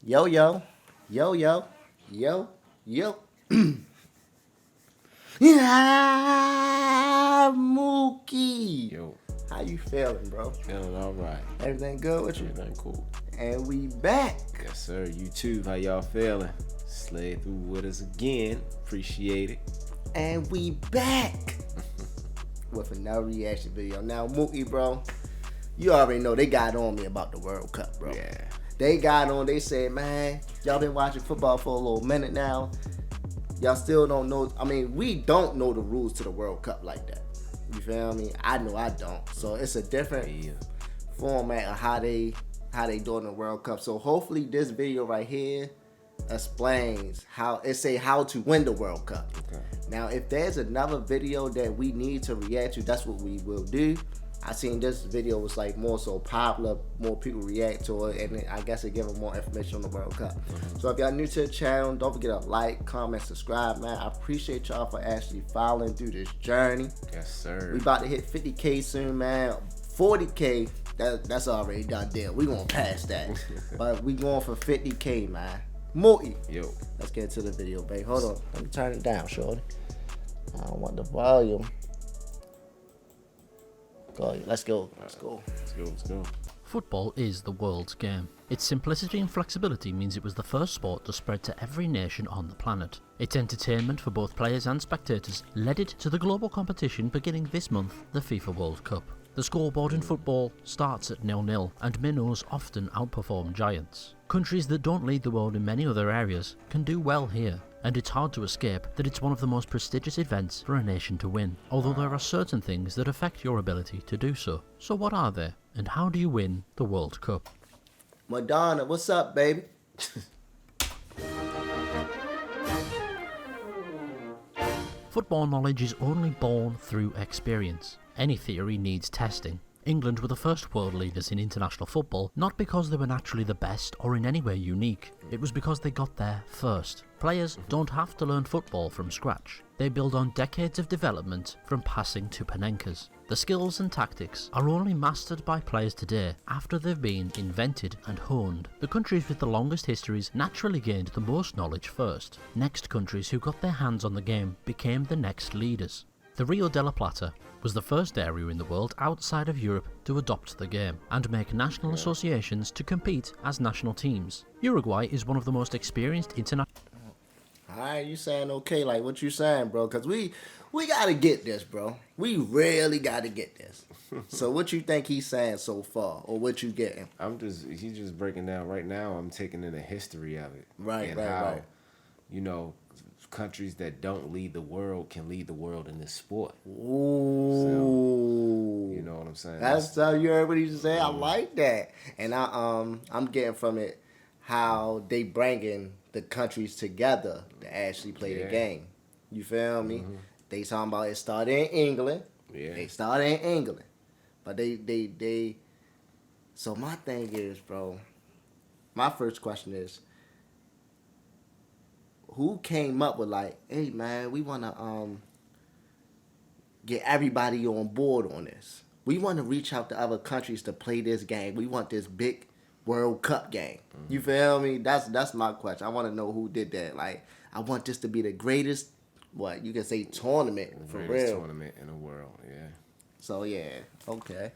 Yo, yo, yo, yo, yo, yo. Yeah, Mookie. Yo, How you feeling, bro? feeling all right. Everything good with you? Everything cool. And we back. Yes, sir. You too. How y'all feeling? Slid through with us again. Appreciate it. And we back with another reaction video. Now, Mookie, bro, you already know they got on me about the World Cup, bro. Yeah. They got on, they said, man, y'all been watching football for a little minute now. Y'all still don't know. I mean, we don't know the rules to the World Cup like that. You feel me? I know I don't. So it's a different format of how they doing the World Cup. So hopefully this video right here explains how to win the World Cup. Okay. Now, if there's another video that we need to react to, that's what we will do. I seen this video was like more so popular, more people react to it, and I guess it give them more information on the World Cup. So if y'all new to the channel, don't forget to like, comment, subscribe, man. I appreciate y'all for actually following through this journey. Yes, sir. We about to hit 50K soon, man. 40K, that's already done deal. We gonna pass that, but we going for 50K, man. Mookie. Yo. Let's get into the video, babe. Hold on, let me turn it down, shorty. I don't want the volume. Let's go. Let's go. Football is the world's game. Its simplicity and flexibility means it was the first sport to spread to every nation on the planet. Its entertainment for both players and spectators led it to the global competition beginning this month, the FIFA World Cup. The scoreboard in football starts at 0-0, and minnows often outperform giants. Countries that don't lead the world in many other areas can do well here, and it's hard to escape that it's one of the most prestigious events for a nation to win, although there are certain things that affect your ability to do so. So what are they, and how do you win the World Cup? Madonna, what's up, baby? Football knowledge is only born through experience. Any theory needs testing. England were the first world leaders in international football, not because they were naturally the best or in any way unique. It was because they got there first. Players don't have to learn football from scratch. They build on decades of development from passing to Panenkas. The skills and tactics are only mastered by players today after they've been invented and honed. The countries with the longest histories naturally gained the most knowledge first. Next countries who got their hands on the game became the next leaders. The Rio de la Plata was the first area in the world outside of Europe to adopt the game and make national associations to compete as national teams. Uruguay is one of the most experienced international... Alright, you saying okay, like what you saying, bro? Because we gotta get this, bro. We really gotta get this. So what you think he's saying so far, or what you getting? He's just breaking down right now. I'm taking in the history of it. Right, and right, how, right. you know, countries that don't lead the world can lead the world in this sport. Ooh. So, you know what I'm saying? That's how you heard what he said. I like that. And I'm getting from it how they bringing the countries together to actually play the game. You feel me? They talking about it started in England. Yeah. They started in England. But they so my thing is, bro, my first question is, who came up with like, hey man, we wanna get everybody on board on this. We wanna reach out to other countries to play this game. We want this big World Cup game. You feel me? That's my question. I wanna know who did that. Like, I want this to be the greatest, what you can say, tournament for Greatest real. tournament in the world, yeah. So yeah, okay.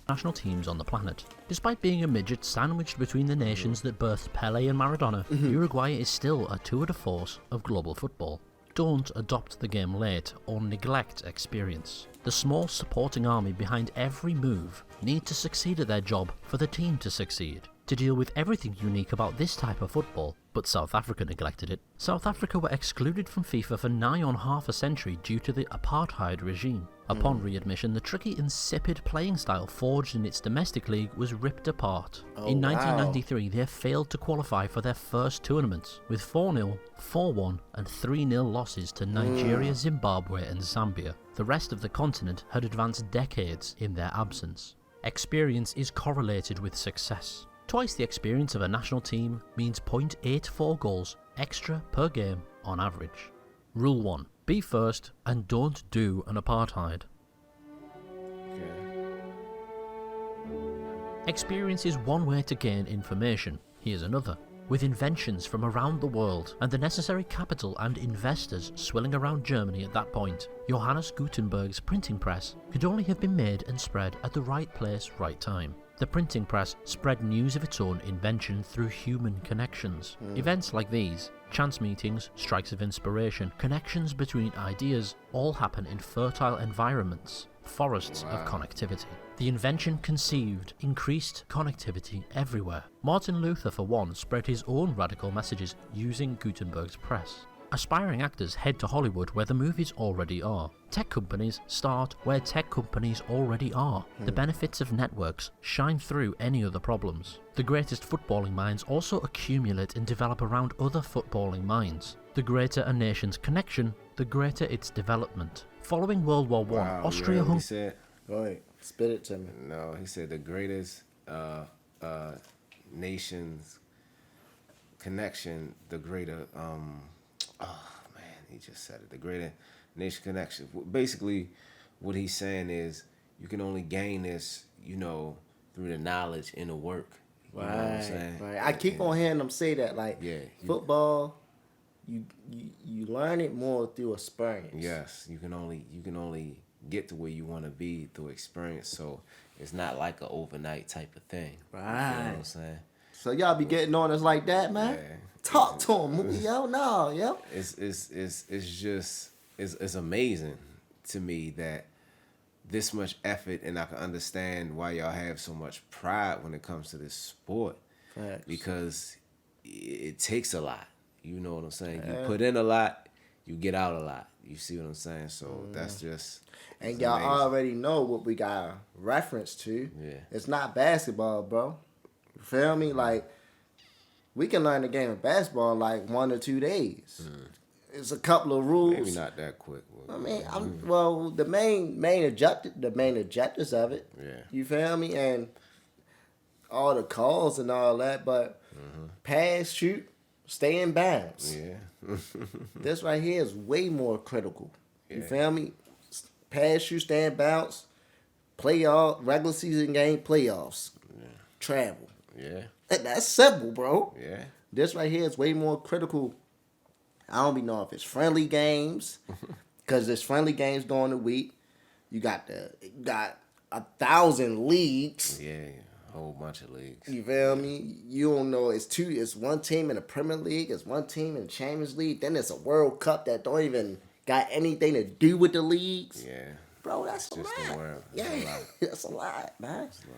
national teams on the planet. Despite being a midget sandwiched between the nations that birthed Pelé and Maradona, Uruguay is still a tour de force of global football. Don't adopt the game late or neglect experience. The small supporting army behind every move need to succeed at their job for the team to succeed. To deal with everything unique about this type of football, but South Africa neglected it. South Africa were excluded from FIFA for nigh on half a century due to the apartheid regime. Upon readmission, the tricky, insipid playing style forged in its domestic league was ripped apart. In 1993, they failed to qualify for their first tournaments, with 4-0, 4-1 and 3-0 losses to Nigeria, Zimbabwe and Zambia. The rest of the continent had advanced decades in their absence. Experience is correlated with success. Twice the experience of a national team means 0.84 goals extra per game on average. Rule 1. Be first and don't do an apartheid. Okay. Experience is one way to gain information. Here's another. with inventions from around the world and the necessary capital and investors swilling around Germany at that point. Johannes Gutenberg's printing press could only have been made and spread at the right place, right time. The printing press spread news of its own invention through human connections. Events like these, chance meetings, strikes of inspiration, connections between ideas, all happen in fertile environments, forests of connectivity. The invention conceived increased connectivity everywhere. Martin Luther, for one, spread his own radical messages using Gutenberg's press. Aspiring actors head to Hollywood where the movies already are. Tech companies start where tech companies already are. The benefits of networks shine through any other problems. The greatest footballing minds also accumulate and develop around other footballing minds. The greater a nation's connection, the greater its development. Following World War I, Austria-Hungary... said? Go ahead, spit it to me. No, he said the greatest nation's connection, the greater... he just said it. The greater nation connection. Basically, what he's saying is you can only gain this, through the knowledge and the work. You know what I'm saying? Right. I keep on hearing them say that, like, football, you learn it more through experience. Yes, you can only get to where you want to be through experience. So it's not like an overnight type of thing. Right. You know what I'm saying? So y'all be getting on us like that, man? Yeah. Talk to him, yo. No, yo. It's amazing to me that this much effort, and I can understand why y'all have so much pride when it comes to this sport. Facts. Because it takes a lot. You know what I'm saying? You put in a lot, you get out a lot. You see what I'm saying? So that's just... And y'all already know what we got a reference to. Yeah. It's not basketball, bro. You feel me? Like, we can learn the game of basketball in like 1 or 2 days. It's a couple of rules. Maybe not that quick. I mean, the main objectives of it. Yeah. You feel me? And all the calls and all that, but pass, shoot, stay in bounds. Yeah. This right here is way more critical. You feel me? Pass, shoot, stay in bounds, playoff, regular season game, playoffs, travel. Yeah. That's simple, bro. Yeah. This right here is way more critical. I don't be know if it's friendly games, because there's friendly games during the week. You got 1,000 leagues. Yeah, a whole bunch of leagues. You feel me? You don't know. It's one team in the Premier League. It's one team in the Champions League. Then it's a World Cup that don't even got anything to do with the leagues. Yeah. Bro, that's Just a the lot. world. Yeah, that's a lot, man. That's a lot.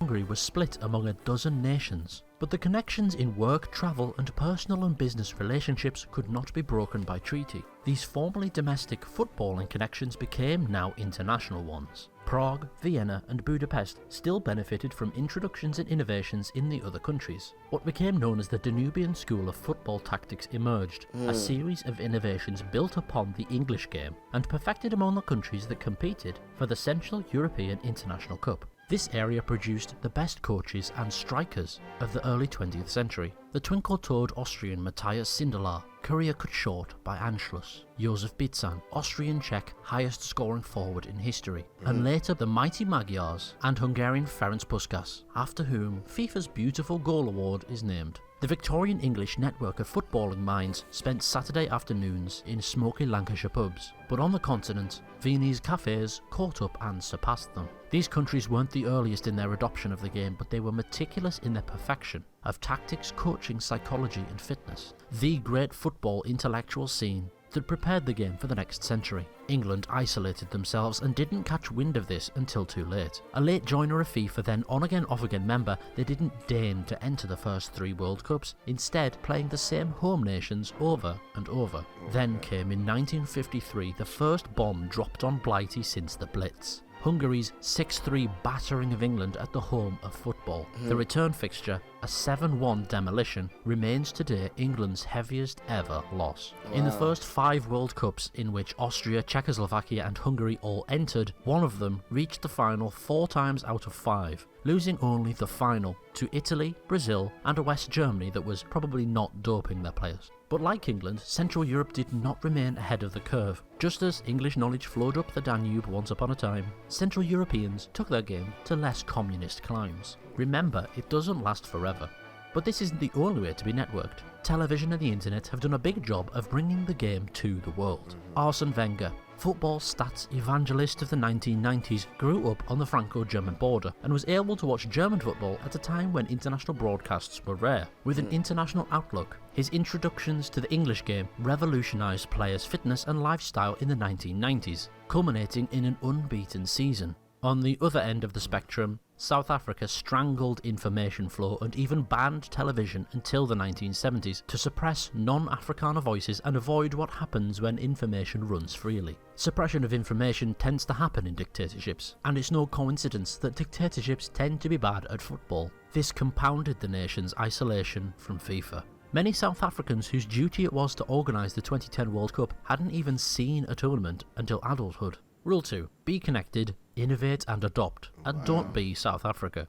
Hungary was split among a dozen nations, but the connections in work, travel and personal and business relationships could not be broken by treaty. These formerly domestic footballing connections became now international ones. Prague, Vienna and Budapest still benefited from introductions and innovations in the other countries. What became known as the Danubian School of Football Tactics emerged, a series of innovations built upon the English game and perfected among the countries that competed for the Central European International Cup. This area produced the best coaches and strikers of the early 20th century. The twinkle-toed Austrian Matthias Sindelar, career cut short by Anschluss. Josef Bitzan, Austrian-Czech highest scoring forward in history. And later the mighty Magyars and Hungarian Ferenc Puskás, after whom FIFA's Beautiful Goal Award is named. The Victorian English network of footballing minds spent Saturday afternoons in smoky Lancashire pubs, but on the continent, Viennese cafes caught up and surpassed them. These countries weren't the earliest in their adoption of the game, but they were meticulous in their perfection of tactics, coaching, psychology and fitness. The great football intellectual scene that prepared the game for the next century. England isolated themselves and didn't catch wind of this until too late. A late joiner of FIFA, then on-again, off-again member, they didn't deign to enter the first 3 World Cups, instead playing the same home nations over and over. Then came in 1953 the first bomb dropped on Blighty since the Blitz. Hungary's 6-3 battering of England at the home of football. The return fixture, a 7-1 demolition, remains today England's heaviest ever loss. In the first 5 World Cups in which Austria, Czechoslovakia and Hungary all entered, one of them reached the final 4 times out of 5, losing only the final to Italy, Brazil and a West Germany that was probably not doping their players. But like England, Central Europe did not remain ahead of the curve. Just as English knowledge flowed up the Danube once upon a time, Central Europeans took their game to less communist climes. Remember, it doesn't last forever. But this isn't the only way to be networked. Television and the internet have done a big job of bringing the game to the world. Arsene Wenger, football stats evangelist of the 1990s, grew up on the Franco-German border and was able to watch German football at a time when international broadcasts were rare. With an international outlook, his introductions to the English game revolutionised players' fitness and lifestyle in the 1990s, culminating in an unbeaten season. On the other end of the spectrum, South Africa strangled information flow and even banned television until the 1970s to suppress non-Afrikaner voices and avoid what happens when information runs freely. Suppression of information tends to happen in dictatorships, and it's no coincidence that dictatorships tend to be bad at football. This compounded the nation's isolation from FIFA. Many South Africans whose duty it was to organise the 2010 World Cup hadn't even seen a tournament until adulthood. Rule 2. Be connected, innovate and adopt, and don't be South Africa.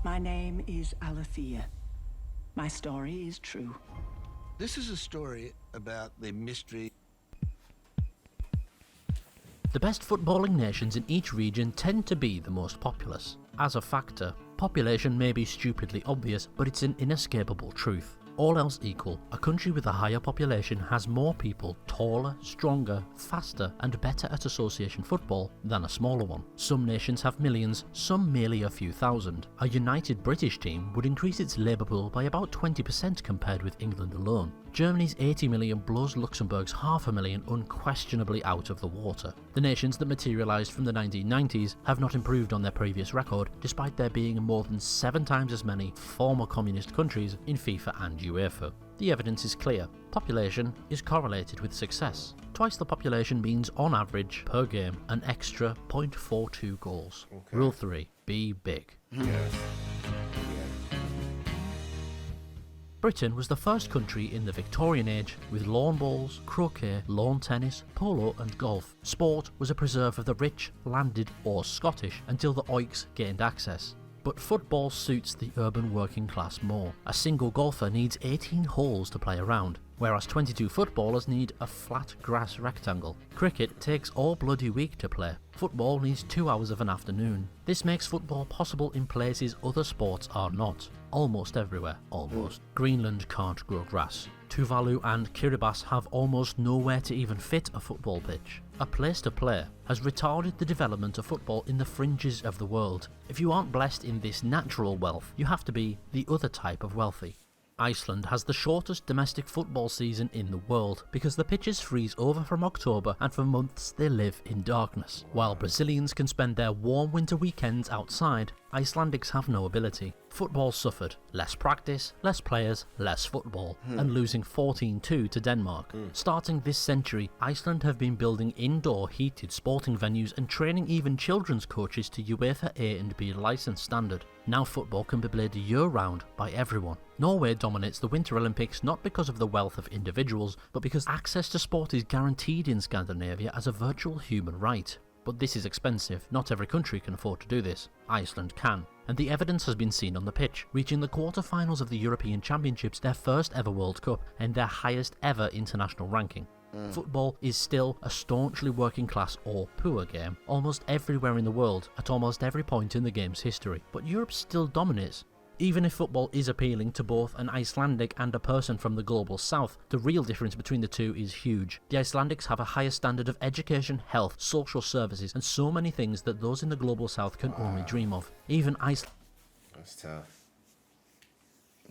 My name is Alethea. My story is true. This is a story about the mystery. The best footballing nations in each region tend to be the most populous. As a factor, population may be stupidly obvious, but it's an inescapable truth. All else equal, a country with a higher population has more people taller, stronger, faster and better at association football than a smaller one. Some nations have millions, some merely a few thousand. A united British team would increase its labour pool by about 20% compared with England alone. Germany's 80 million blows Luxembourg's 500,000 unquestionably out of the water. The nations that materialised from the 1990s have not improved on their previous record, despite there being more than 7 times as many former communist countries in FIFA and UEFA. The evidence is clear. Population is correlated with success. Twice the population means, on average, per game, an extra 0.42 goals. Okay. Rule 3. Be big. Britain was the first country in the Victorian age with lawn bowls, croquet, lawn tennis, polo and golf. Sport was a preserve of the rich, landed or Scottish until the Oiks gained access. But football suits the urban working class more. A single golfer needs 18 holes to play around, whereas 22 footballers need a flat grass rectangle. Cricket takes all bloody week to play. Football needs 2 hours of an afternoon. This makes football possible in places other sports are not. Almost everywhere, almost. Greenland can't grow grass. Tuvalu and Kiribati have almost nowhere to even fit a football pitch. A place to play has retarded the development of football in the fringes of the world. If you aren't blessed in this natural wealth, you have to be the other type of wealthy. Iceland has the shortest domestic football season in the world because the pitches freeze over from October and for months they live in darkness. While Brazilians can spend their warm winter weekends outside, Icelandics have no ability. Football suffered. Less practice, less players, less football, and losing 14-2 to Denmark. Starting this century, Iceland have been building indoor heated sporting venues and training even children's coaches to UEFA A and B licence standard. Now football can be played year-round by everyone. Norway dominates the Winter Olympics not because of the wealth of individuals, but because access to sport is guaranteed in Scandinavia as a virtual human right. But this is expensive. Not every country can afford to do this. Iceland can. And the evidence has been seen on the pitch, reaching the quarter-finals of the European Championships, their first ever World Cup, and their highest ever international ranking. Football is still a staunchly working class or poor game almost everywhere in the world at almost every point in the game's history, but Europe still dominates. Even if football is appealing to both an Icelandic and a person from the global south, the real difference between the two is huge. The Icelandics have a higher standard of education, health, social services, and so many things that those in the global south can only dream of. Even Iceland. That's tough.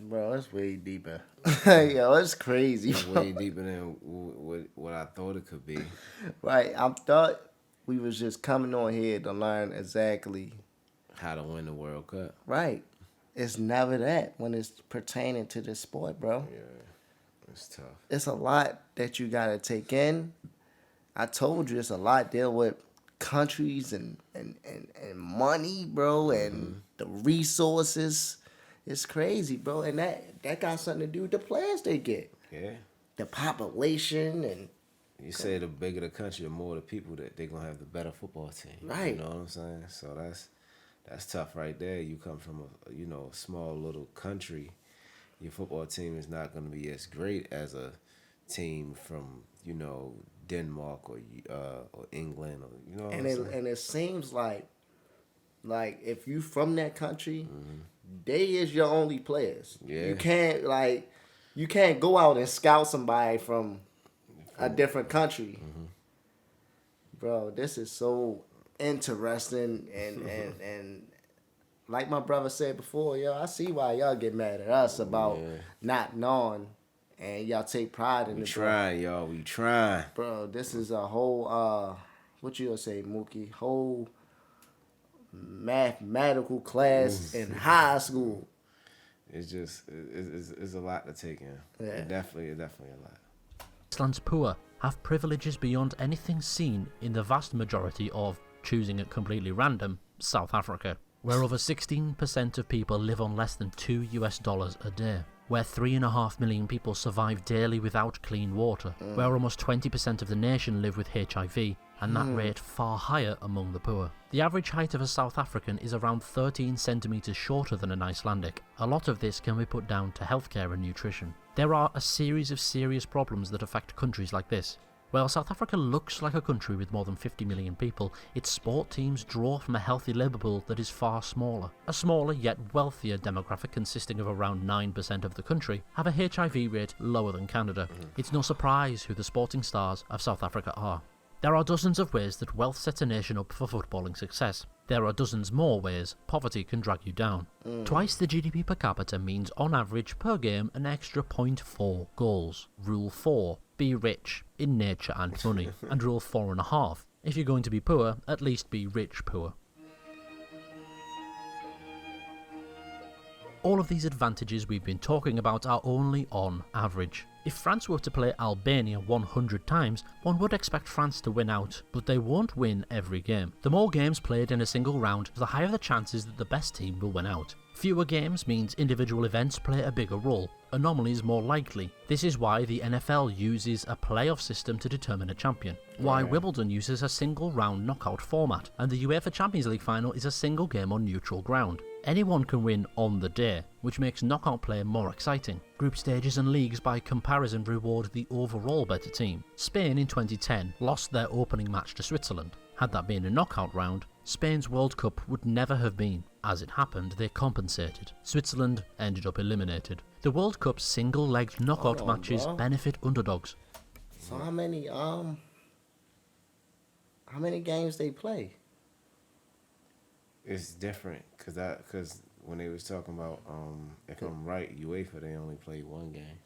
Bro, that's way deeper. Yo, that's crazy. It's way deeper than what I thought it could be. Right, I thought we was just coming on here to learn exactly how to win the World Cup. Right. It's never that when it's pertaining to this sport, bro. Yeah, it's tough. It's a lot that you gotta take in. I told you it's a lot dealing with countries and money, bro, and the resources. It's crazy, bro, and that got something to do with the players they get. Yeah. The population and. You say the bigger the country, the more the people that they're gonna have, the better football team. Right. You know what I'm saying? So that's tough right there. You come from a small little country, your football team is not gonna be as great as a team from Denmark or England or and it seems like Like, if you from that country, they is your only players. Yeah. You can't go out and scout somebody from a different country. Bro, this is so interesting and like my brother said before, yo, I see why y'all get mad at us about not knowing, and y'all take pride in We it. trying, y'all. We trying. Bro, this is a whole what you gonna say, Mookie? Whole mathematical class in high school. It's just it's a lot to take in. Yeah. It's definitely a lot. Iceland's poor have privileges beyond anything seen in the vast majority of, choosing it completely random, South Africa, where over 16% of people live on less than $2 a day, where 3.5 million people survive daily without clean water, where almost 20% of the nation live with HIV, and that rate far higher among the poor. The average height of a South African is around 13 centimetres shorter than an Icelandic. A lot of this can be put down to healthcare and nutrition. There are a series of serious problems that affect countries like this. While South Africa looks like a country with more than 50 million people, its sport teams draw from a healthy labour pool that is far smaller. A smaller yet wealthier demographic consisting of around 9% of the country have a HIV rate lower than Canada. It's no surprise who the sporting stars of South Africa are. There are dozens of ways that wealth sets a nation up for footballing success. There are dozens more ways poverty can drag you down. Twice the GDP per capita means on average per game an extra 0.4 goals. Rule 4. Be rich, in nature and money. And rule 4.5. If you're going to be poor, at least be rich poor. All of these advantages we've been talking about are only on average. If France were to play Albania 100 times, one would expect France to win out, but they won't win every game. The more games played in a single round, the higher the chances that the best team will win out. Fewer games means individual events play a bigger role, anomalies more likely. This is why the NFL uses a playoff system to determine a champion, why Wimbledon uses a single round knockout format, and the UEFA Champions League final is a single game on neutral ground. Anyone can win on the day, which makes knockout play more exciting. Group stages and leagues by comparison reward the overall better team. Spain in 2010 lost their opening match to Switzerland. Had that been a knockout round, Spain's World Cup would never have been. As it happened, they compensated. Switzerland ended up eliminated. The World Cup's single-legged knockout matches benefit underdogs. So how many games they play? It's different because when they was talking about if I'm right, UEFA they only played one game.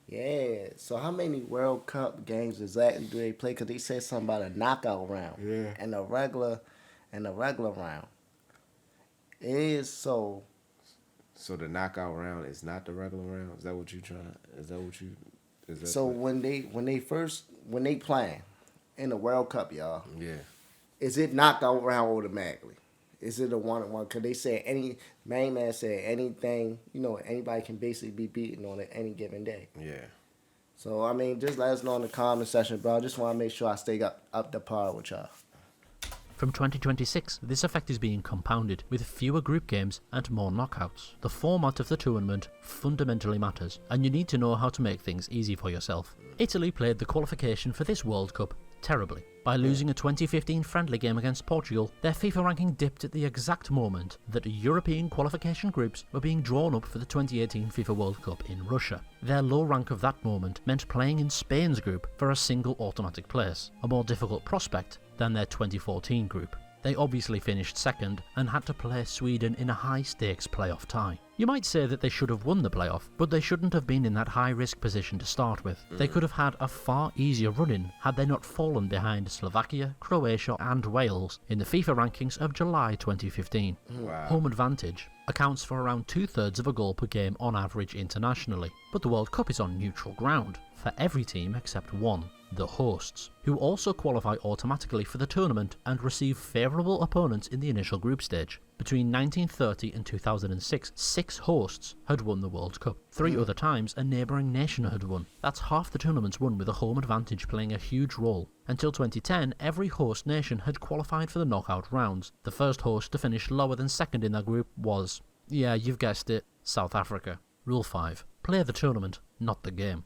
Yeah. So how many World Cup games exactly do they play? Because they said something about a knockout round and a regular round. It is so. So the knockout round is not the regular round. Is that what you trying? Is that what you? Is that So when they playing in the World Cup, y'all, is it knockout round automatically? Is it a 1-on-1? Because they said main man said anything, anybody can basically be beaten on any given day. Yeah. So, I mean, just let us know in the comment section, bro. I just want to make sure I stay up to par with y'all. From 2026, this effect is being compounded with fewer group games and more knockouts. The format of the tournament fundamentally matters, and you need to know how to make things easy for yourself. Italy played the qualification for this World Cup terribly. By losing a 2015 friendly game against Portugal, their FIFA ranking dipped at the exact moment that European qualification groups were being drawn up for the 2018 FIFA World Cup in Russia. Their low rank of that moment meant playing in Spain's group for a single automatic place, a more difficult prospect than their 2014 group. They obviously finished second and had to play Sweden in a high-stakes playoff tie. You might say that they should have won the playoff, but they shouldn't have been in that high-risk position to start with. They could have had a far easier run-in had they not fallen behind Slovakia, Croatia and Wales in the FIFA rankings of July 2015. Wow. Home advantage accounts for around 2/3 of a goal per game on average internationally, but the World Cup is on neutral ground for every team except one, the hosts, who also qualify automatically for the tournament and receive favourable opponents in the initial group stage. Between 1930 and 2006, 6 hosts had won the World Cup. 3 other times a neighbouring nation had won. That's half the tournaments won with a home advantage playing a huge role. Until 2010, every host nation had qualified for the knockout rounds. The first host to finish lower than second in their group was, yeah, you've guessed it, South Africa. Rule 5. Play the tournament, not the game.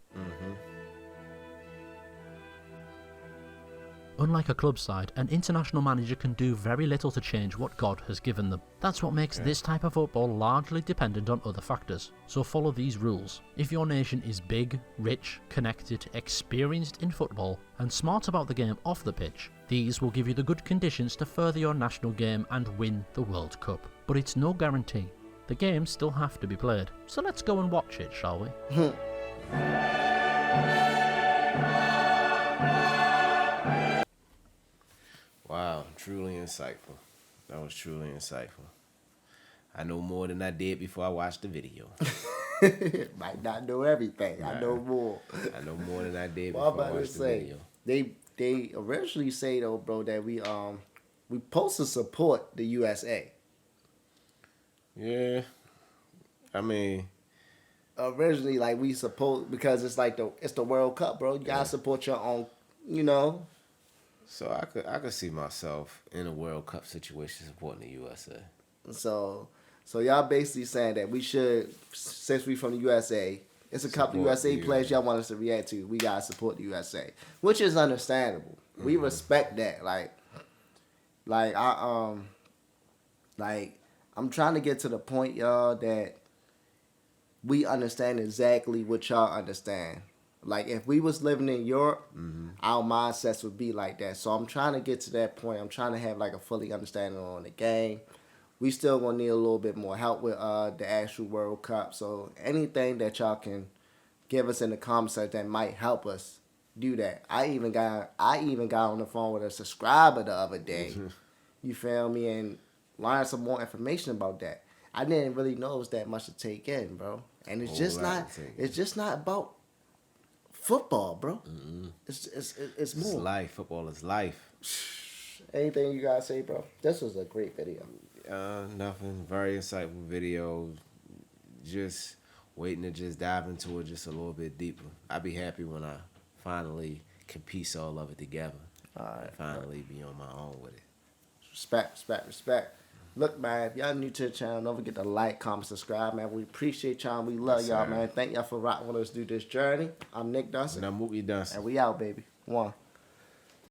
Unlike a club side, an international manager can do very little to change what God has given them. That's what makes this type of football largely dependent on other factors. So follow these rules. If your nation is big, rich, connected, experienced in football, and smart about the game off the pitch, these will give you the good conditions to further your national game and win the World Cup. But it's no guarantee. The games still have to be played. So let's go and watch it, shall we? Wow, truly insightful. That was truly insightful. I know more than I did before I watched the video. Might not know everything. I know more. I know more than I did Well, before I'm I about to watched the say, video. they originally say though, bro, that we supposed to support the USA. Yeah. I mean, Originally, like we supposed, because it's like it's the World Cup, bro. You gotta support your own, you know. so I could see myself in a World Cup situation supporting the USA. So y'all basically saying that we should, since we from the USA, it's a couple Support USA the players USA. y'all want us to react to. We gotta support the USA, which is understandable. We respect that. I'm trying to get to the point, y'all, that we understand exactly what y'all understand. Like, if we was living in Europe, our mindsets would be like that. So I'm trying to get to that point. I'm trying to have like a fully understanding on the game. We still gonna need a little bit more help with the actual World Cup. So anything that y'all can give us in the comments that might help us do that. I even got on the phone with a subscriber the other day. You feel me? And learned some more information about that. I didn't really know it was that much to take in, bro. And it's just not about football, bro. It's It's more. life. Football is life. Anything you gotta say, bro? This was a great video. Nothing. Very insightful video. Just waiting to just dive into it just a little bit deeper. I'll be happy when I finally can piece all of it together. Alright, Finally be on my own with it. Respect. Look, man, if y'all new to the channel, don't forget to like, comment, subscribe, man. We appreciate y'all. We love Yes, y'all, sir. man. Thank y'all for rocking with us through this journey. I'm Nick Dunson, And I'm Mookie Dunson. and we out, baby. One.